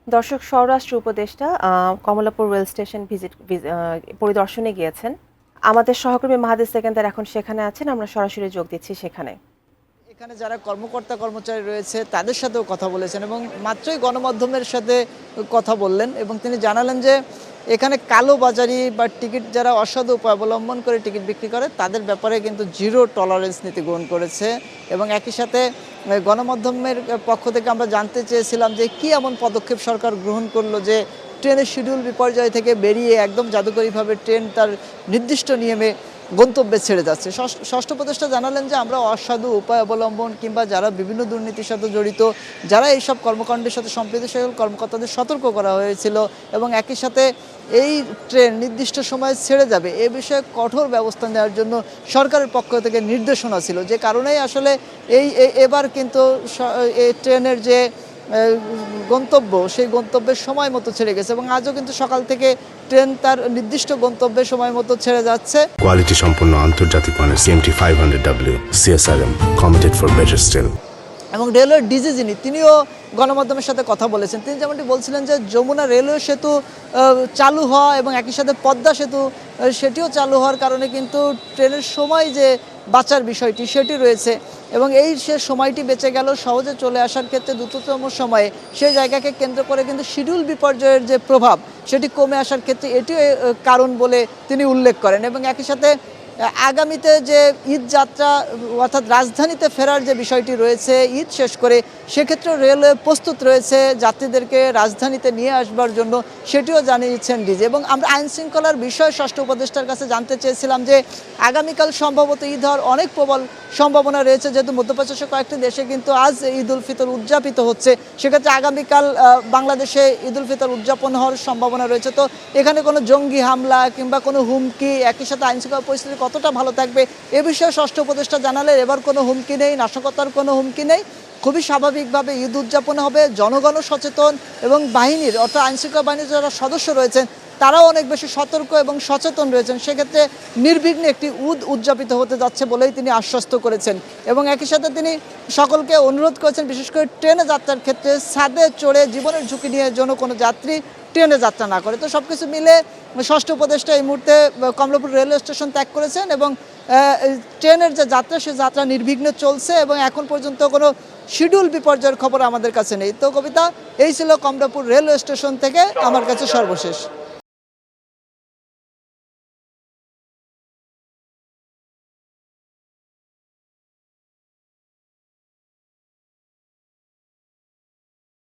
দর্শক স্বরাষ্ট্র উপদেষ্টা কমলাপুর রেল স্টেশন পরিদর্শনে গিয়েছেন। আমাদের সহকর্মী মাহাদি সেকেন্দার এখন সেখানে আছেন, আমরা সরাসরি যোগ দিচ্ছি সেখানে। এখানে যারা কর্মকর্তা কর্মচারী রয়েছে তাদের সাথেও কথা বলেছেন এবং মাত্রই গণমাধ্যমের সাথে কথা বললেন এবং তিনি জানালেন যে এখানে কালোবাজারি বা টিকিট যারা অসাধু উপায় অবলম্বন করে টিকিট বিক্রি করে তাদের ব্যাপারে কিন্তু জিরো টলারেন্স নীতি গ্রহণ করেছে। এবং একই সাথে গণমাধ্যমের পক্ষ থেকে আমরা জানতে চেয়েছিলাম যে কি এমন পদক্ষেপ সরকার গ্রহণ করলো যে ট্রেনের শিডিউল বিপর্যয় থেকে বেরিয়ে একদম জাদুকরীভাবে ট্রেন তার নির্দিষ্ট নিয়মে গন্তব্যে ছেড়ে যাচ্ছে। ষষ্ঠ উপদেষ্টা জানালেন যে আমরা অসাধু উপায় অবলম্বন কিংবা যারা বিভিন্ন দুর্নীতির সাথে জড়িত, যারা এইসব কর্মকাণ্ডের সাথে সম্পৃক্ত সকল কর্মকর্তাদের সতর্ক করা হয়েছিল এবং একই সাথে এই ট্রেন নির্দিষ্ট সময়ে ছেড়ে যাবে এ বিষয়ে কঠোর ব্যবস্থা নেওয়ার জন্য সরকারের পক্ষ থেকে নির্দেশনা ছিল, যে কারণেই আসলে এবার কিন্তু এই ট্রেনের যে গন্তব্য সেই গন্তব্যের সময় মতো ছেড়ে গেছে এবং আজও কিন্তু সকাল থেকে ট্রেন তার নির্দিষ্ট গন্তব্যের সময় মতো ছেড়ে যাচ্ছে। কোয়ালিটি সম্পন্ন আন্তর্জাতিক মানের CMT 500W CSRM committed for better still. এবং রেলওয়ের ডিজি যিনি তিনিও গণমাধ্যমের সাথে কথা বলেছেন। তিনি যেমনটি বলছিলেন যে যমুনা রেলওয়ে সেতু চালু হওয়া এবং একই সাথে পদ্মা সেতু সেটিও চালু হওয়ার কারণে কিন্তু ট্রেনের সময় যে বাঁচার বিষয়টি সেটি রয়েছে এবং এই সে সময়টি বেঁচে গেল সহজে চলে আসার ক্ষেত্রে দ্রুততম সময়ে সেই জায়গাকে কেন্দ্র করে কিন্তু শিডিউল বিপর্যয়ের যে প্রভাব সেটি কমে আসার ক্ষেত্রে এটিও কারণ বলে তিনি উল্লেখ করেন। এবং একই সাথে আগামীতে যে ঈদ যাত্রা অর্থাৎ রাজধানীতে ফেরার যে বিষয়টি রয়েছে ঈদ শেষ করে, সেক্ষেত্রেও রেলওয়ে প্রস্তুত রয়েছে যাত্রীদেরকে রাজধানীতে নিয়ে আসবার জন্য, সেটিও জানিয়েছেন ডিজি। এবং আমরা আইন শৃঙ্খলার বিষয়ে ষষ্ঠ উপদেষ্টার কাছে জানতে চেয়েছিলাম যে আগামীকাল সম্ভবত ঈদ হওয়ার অনেক প্রবল সম্ভাবনা রয়েছে, যেহেতু মধ্যপ্রাচ্যের কয়েকটি দেশে কিন্তু আজ ঈদ উল ফিতর উদযাপিত হচ্ছে, সেক্ষেত্রে আগামীকাল বাংলাদেশে ঈদ উল ফিতর উদযাপন হওয়ার সম্ভাবনা রয়েছে। তো এখানে কোনো জঙ্গি হামলা কিংবা কোনো হুমকি, একই সাথে আইন শৃঙ্খলা পরিস্থিতি কতটা ভালো থাকবে এ বিষয়ে ষষ্ঠ উপদেষ্টা জানালেন এবার কোনো হুমকি নেই, নাশকতার কোনো হুমকি নেই, খুবই স্বাভাবিকভাবে ঈদ উদযাপন হবে। জনগণও সচেতন এবং বাহিনীর অর্থাৎ আইনশৃঙ্খলা বাহিনীর যারা সদস্য রয়েছেন তারাও অনেক বেশি সতর্ক এবং সচেতন রয়েছেন, সেক্ষেত্রে নির্বিঘ্নে একটি উদযাপিত হতে যাচ্ছে বলেই তিনি আশ্বস্ত করেছেন। এবং একই সাথে তিনি সকলকে অনুরোধ করেছেন বিশেষ করে ট্রেনে যাত্রার ক্ষেত্রে ছাদে চড়ে জীবনের ঝুঁকি নিয়ে যেন কোনো যাত্রী ট্রেনে যাত্রা না করে। তো সব কিছু মিলে ষষ্ঠ উপদেষ্টা এই মুহূর্তে কমলাপুর রেলওয়ে স্টেশন ত্যাগ করেছেন এবং ট্রেনের যে যাত্রা সে যাত্রা নির্বিঘ্নে চলছে এবং এখন পর্যন্ত কোনো শিডিউল বিপর্যয়ের খবর আমাদের কাছে নেই। তো কবিতা, এই ছিল কমলাপুর রেলওয়ে স্টেশন থেকে আমার কাছে সর্বশেষ।